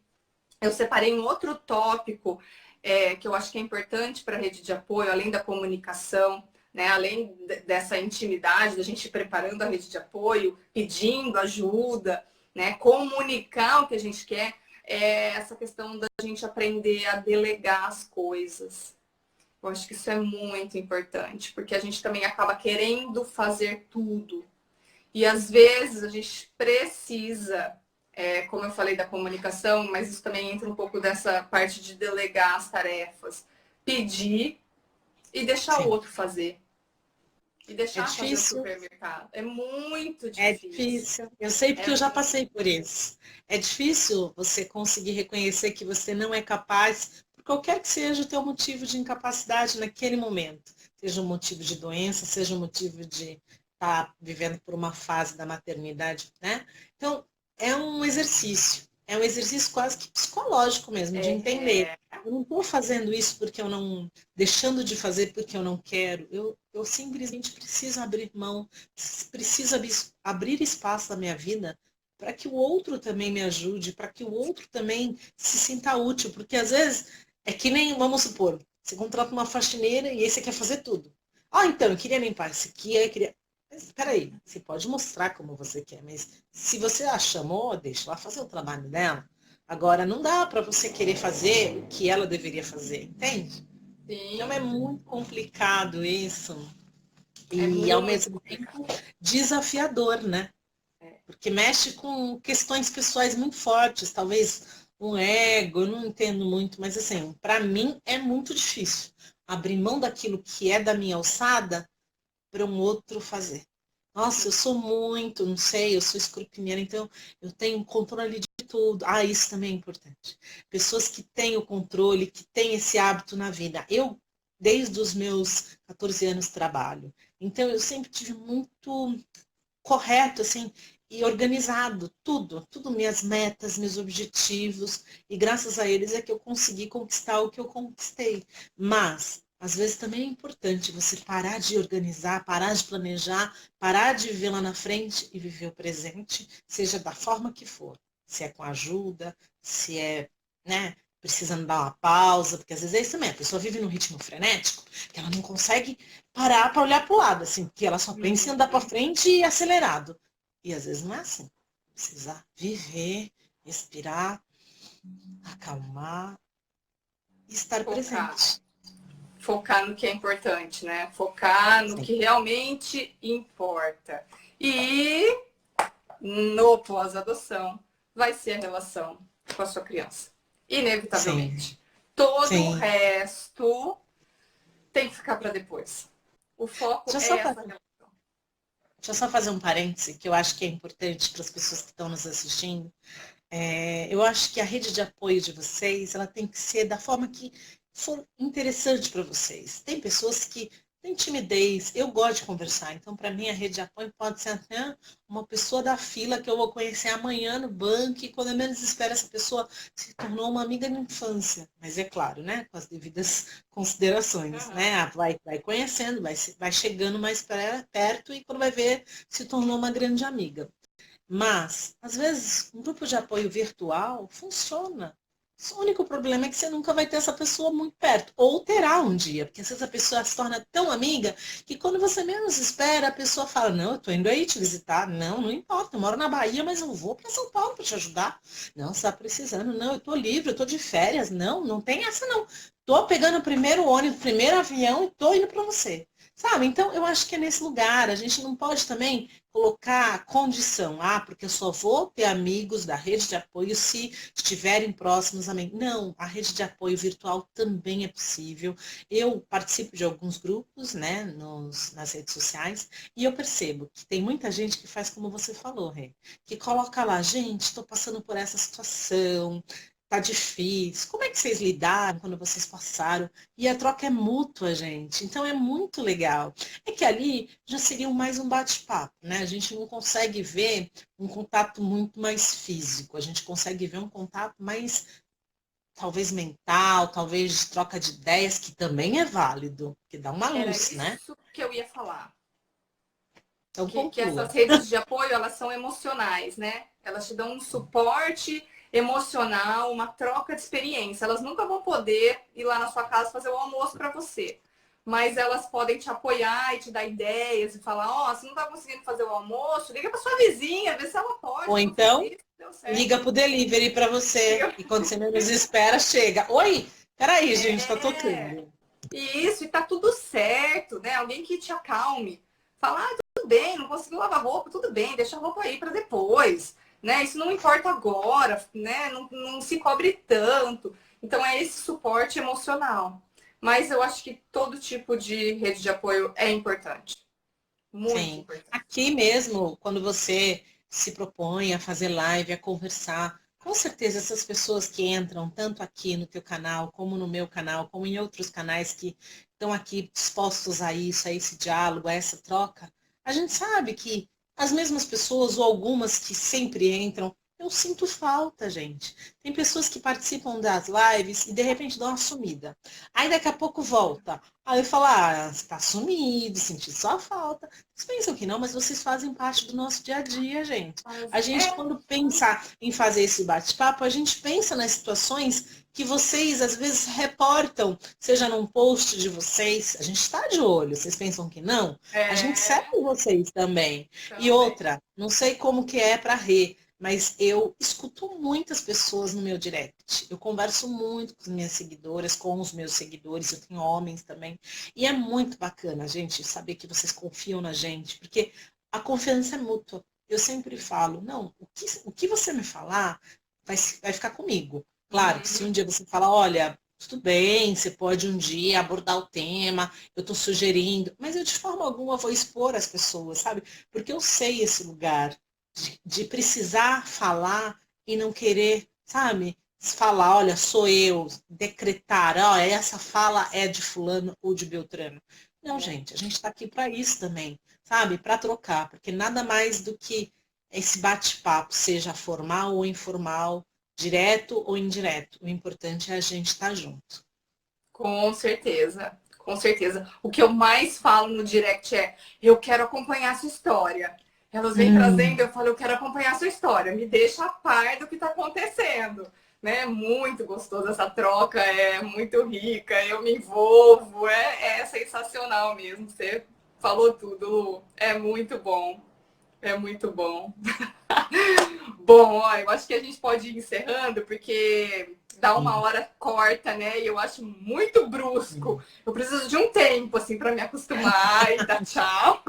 Eu separei um outro tópico que eu acho que é importante para a rede de apoio, além da comunicação, né? Além dessa intimidade, da gente ir preparando a rede de apoio, pedindo ajuda, né? Comunicar o que a gente quer, é essa questão da gente aprender a delegar as coisas. Eu acho que isso é muito importante, porque a gente também acaba querendo fazer tudo. E às vezes a gente precisa, como eu falei da comunicação, mas isso também entra um pouco dessa parte de delegar as tarefas, pedir e deixar o Sim. outro fazer. E É deixar fazer o difícil, supermercado. É muito é difícil. difícil. Eu sei porque É eu já muito passei por isso. É difícil você conseguir reconhecer que você não é capaz, por qualquer que seja o teu motivo de incapacidade naquele momento. Seja um motivo de doença, seja um motivo de estar vivendo por uma fase da maternidade, né? Então, é um exercício. É um exercício quase que psicológico mesmo, de entender. é, Eu não estou fazendo isso porque eu não, deixando de fazer porque eu não quero. Eu simplesmente preciso abrir mão, preciso abrir espaço na minha vida para que o outro também me ajude, para que o outro também se sinta útil, porque às vezes é que nem, vamos supor, você contrata uma faxineira e aí você quer fazer tudo. Ah, então, eu queria limpar isso aqui, eu queria. Mas, espera aí, você pode mostrar como você quer, mas se você a chamou, deixa ela fazer o trabalho dela. Agora, não dá para você querer fazer o que ela deveria fazer, entende? Então, sim, é muito complicado isso. é E, ao muito mesmo complicado. tempo, desafiador, né? É. Porque mexe com questões pessoais muito fortes, talvez um ego, eu não entendo muito, mas assim, para mim é muito difícil abrir mão daquilo que é da minha alçada para um outro fazer. Nossa, eu sou muito, não sei, eu sou escorpiana, então eu tenho controle de tudo. Ah, isso também é importante. Pessoas que têm o controle, que têm esse hábito na vida. Eu, desde os meus 14 anos, trabalho. Então, eu sempre tive muito correto, assim, e organizado, tudo, minhas metas, meus objetivos, e graças a eles é que eu consegui conquistar o que eu conquistei. Mas, às vezes também é importante você parar de organizar, parar de planejar, parar de viver lá na frente e viver o presente, seja da forma que for. Se é com ajuda, se é, né, precisando dar uma pausa, porque às vezes é isso também, a pessoa vive num ritmo frenético, que ela não consegue parar para olhar para o lado, assim, porque ela só pensa em andar para frente e acelerado. E às vezes não é assim. precisa viver, respirar, acalmar e estar Focar. presente. Focar no que é importante, né? Focar no Sim. que realmente importa. E no pós-adoção vai ser a relação com a sua criança. Sim, Inevitavelmente. Todo o sim. resto tem que ficar para depois. O foco Deixa eu é só essa fazer, relação. deixa eu só fazer um parêntese, que eu acho que é importante para as pessoas que estão nos assistindo. Eu acho que a rede de apoio de vocês, ela tem que ser da forma que for interessante para vocês. Tem pessoas que têm timidez, eu gosto de conversar, então para mim a rede de apoio pode ser até uma pessoa da fila que eu vou conhecer amanhã no banco e quando eu menos espero essa pessoa se tornou uma amiga de infância. Mas é claro, né, com as devidas considerações, Uhum. né? Vai conhecendo, vai chegando mais perto e quando vai ver se tornou uma grande amiga. Mas, às vezes, um grupo de apoio virtual funciona. O único problema é que você nunca vai ter essa pessoa muito perto. Ou terá um dia, porque às vezes a pessoa se torna tão amiga que quando você menos espera, a pessoa fala, não, eu tô indo aí te visitar. Não, não importa, eu moro na Bahia, mas eu vou para São Paulo para te ajudar. Não, você está precisando. Não, eu tô livre, eu tô de férias. Não, não tem essa não. Tô pegando o primeiro ônibus, o primeiro avião e tô indo para você. Sabe? Então, eu acho que é nesse lugar. A gente não pode também colocar condição, porque eu só vou ter amigos da rede de apoio se estiverem próximos a mim. Não, a rede de apoio virtual também é possível. Eu participo de alguns grupos, né, nas redes sociais, e eu percebo que tem muita gente que faz como você falou, Rê, que coloca lá, gente, estou passando por essa situação, tá difícil. Como é que vocês lidaram quando vocês passaram? E a troca é mútua, gente. Então é muito legal. É que ali já seria mais um bate-papo, né? A gente não consegue ver um contato muito mais físico, a gente consegue ver um contato mais, talvez mental, talvez de troca de ideias, que também é válido, que dá uma Era luz, né? isso que eu ia falar. Então Que essas conclua. redes de apoio, elas são emocionais, né? Elas te dão um suporte emocional, uma troca de experiência. Elas nunca vão poder ir lá na sua casa fazer o almoço para você. Mas elas podem te apoiar e te dar ideias e falar, ó, se não tá conseguindo fazer o almoço, liga para sua vizinha, vê se ela pode, Ou que eu fiz então, isso, deu certo. liga pro delivery para você, Liga. e quando você menos espera, chega. Oi, peraí, gente, tá É, tocando. e isso, e tá tudo certo, né? Alguém que te acalme. Falar, tudo bem, não conseguiu lavar roupa, tudo bem, deixa a roupa aí para depois, né? Isso não importa agora, né? Não se cobre tanto. Então é esse suporte emocional. Mas eu acho que todo tipo de rede de apoio é importante. Muito Sim. importante. Aqui mesmo, quando você se propõe a fazer live, a conversar, com certeza essas pessoas que entram tanto aqui no teu canal, como no meu canal, como em outros canais que estão aqui dispostos a isso, a esse diálogo, a essa troca, a gente sabe que as mesmas pessoas, ou algumas que sempre entram, eu sinto falta, gente. Tem pessoas que participam das lives e de repente dão uma sumida. Aí daqui a pouco volta. Aí eu falo, você tá sumido, senti sua falta. Vocês pensam que não, mas vocês fazem parte do nosso dia a dia, gente. A gente, É, quando pensa em fazer esse bate-papo, a gente pensa nas situações que vocês, às vezes, reportam, seja num post de vocês. A gente está de olho, vocês pensam que não? A gente segue é, vocês também. E também. outra, não sei como que é para Rê, mas eu escuto muitas pessoas no meu direct. Eu converso muito com as minhas seguidoras, com os meus seguidores, eu tenho homens também. E é muito bacana, gente, saber que vocês confiam na gente, porque a confiança é mútua. Eu sempre falo, não, o que você me falar vai ficar comigo. Claro que se Uhum. um dia você falar, olha, tudo bem, você pode um dia abordar o tema, eu estou sugerindo, mas eu de forma alguma vou expor as pessoas, sabe? Porque eu sei esse lugar de precisar falar e não querer, sabe? Falar, olha, sou eu, decretar, olha, essa fala é de fulano ou de Beltrano. Não, gente, a gente está aqui para isso também, sabe? Para trocar, porque nada mais do que esse bate-papo, seja formal ou informal, direto ou indireto. O importante é a gente estar junto. Com certeza, com certeza. O que eu mais falo no direct é: eu quero acompanhar a sua história. Elas vêm trazendo, Hum, eu falo, eu quero acompanhar a sua história, me deixa a par do que está acontecendo. Né? Muito gostoso essa troca, é muito rica, eu me envolvo, é sensacional mesmo. Você falou tudo, Lu. É muito bom. É muito bom. Bom, ó, eu acho que a gente pode ir encerrando, porque dá uma hora corta, né? E eu acho muito brusco. Eu preciso de um tempo, assim, para me acostumar e dar tchau.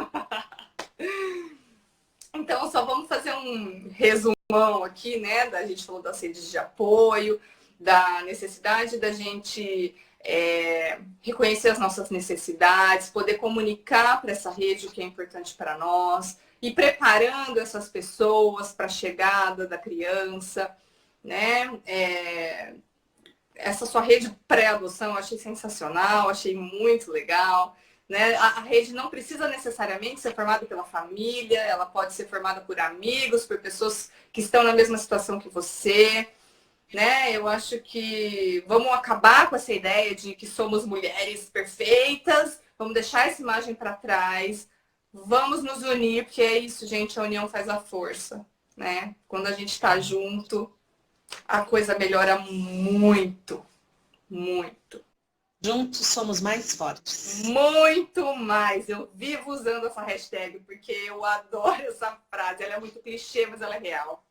Então, só vamos fazer um resumão aqui, né? A gente falou das redes de apoio, da necessidade da gente reconhecer as nossas necessidades, poder comunicar para essa rede o que é importante para nós, e preparando essas pessoas para a chegada da criança, né? Essa sua rede pré-adoção eu achei sensacional, achei muito legal. Né? A rede não precisa necessariamente ser formada pela família, ela pode ser formada por amigos, por pessoas que estão na mesma situação que você. Né? Eu acho que vamos acabar com essa ideia de que somos mulheres perfeitas, vamos deixar essa imagem para trás, vamos nos unir, porque é isso, gente, a união faz a força. Né? Quando a gente está junto, a coisa melhora muito, muito. Juntos somos mais fortes. Muito mais. Eu vivo usando essa hashtag porque eu adoro essa frase. Ela é muito clichê, mas ela é real.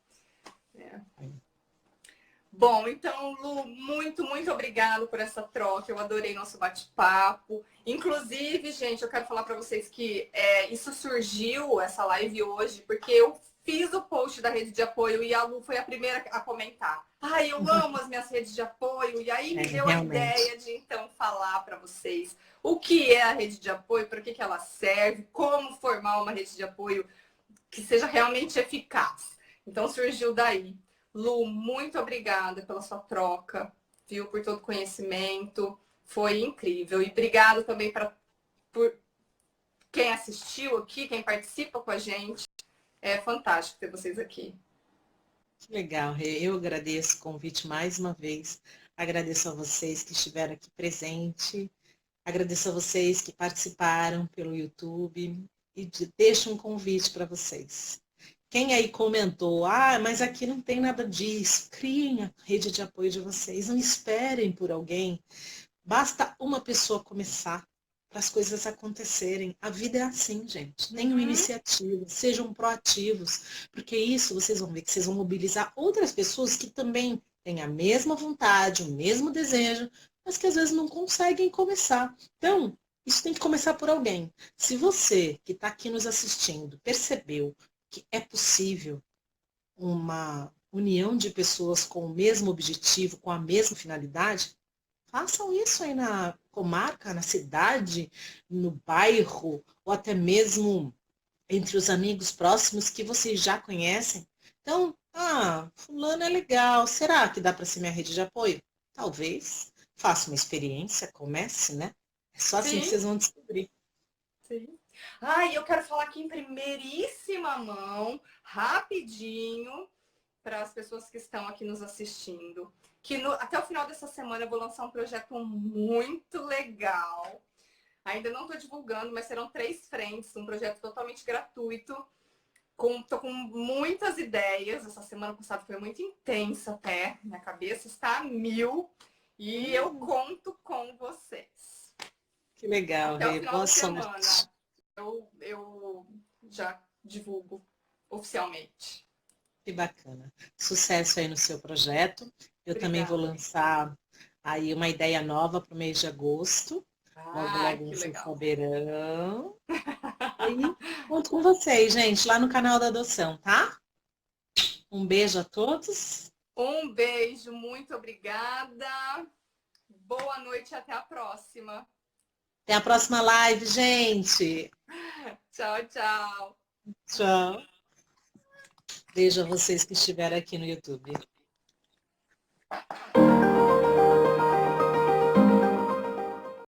Bom, então, Lu, muito, muito obrigado por essa troca. Eu adorei nosso bate-papo. Inclusive, gente, eu quero falar para vocês que isso surgiu, essa live hoje, porque eu fiz o post da rede de apoio e a Lu foi a primeira a comentar. Ai, eu amo as minhas redes de apoio. E aí me deu realmente. a ideia de, então, falar para vocês o que é a rede de apoio, para que ela serve, como formar uma rede de apoio que seja realmente eficaz. Então, surgiu daí. Lu, muito obrigada pela sua troca, viu? Por todo o conhecimento. Foi incrível. E obrigado também por quem assistiu aqui, quem participa com a gente. É fantástico ter vocês aqui. Que legal, Rê. Eu agradeço o convite mais uma vez. Agradeço a vocês que estiveram aqui presente. Agradeço a vocês que participaram pelo YouTube. E deixo um convite para vocês. Quem aí comentou, mas aqui não tem nada disso, criem a rede de apoio de vocês, não esperem por alguém. Basta uma pessoa começar para as coisas acontecerem. A vida é assim, gente. Tenham iniciativa, sejam proativos, porque isso vocês vão ver que vocês vão mobilizar outras pessoas que também têm a mesma vontade, o mesmo desejo, mas que às vezes não conseguem começar. Então, isso tem que começar por alguém. Se você que está aqui nos assistindo percebeu que é possível uma união de pessoas com o mesmo objetivo, com a mesma finalidade, façam isso aí na comarca, na cidade, no bairro, ou até mesmo entre os amigos próximos que vocês já conhecem. Então, fulano é legal, será que dá para ser minha rede de apoio? Talvez. Faça uma experiência, comece, né? É só assim que vocês vão descobrir. Sim. E eu quero falar aqui em primeiríssima mão, rapidinho, para as pessoas que estão aqui nos assistindo, que até o final dessa semana eu vou lançar um projeto muito legal. Ainda não estou divulgando, mas serão 3 frentes, um projeto totalmente gratuito. Tô com muitas ideias. Essa semana passada foi muito intensa até. Minha cabeça está a 1000 e eu conto com vocês. Que legal, Até o Rê. final Boa da semana sorte. eu já divulgo oficialmente. Que bacana. Sucesso aí no seu projeto. Eu também vou Obrigada. lançar aí uma ideia nova para o mês de agosto. Logo, logo Que vocês legal. saberão. E conto com vocês, gente, lá no canal da adoção, tá? Um beijo a todos. Um beijo, muito obrigada. Boa noite e até a próxima. Até a próxima live, gente. Tchau, tchau. Tchau. Beijo a vocês que estiveram aqui no YouTube.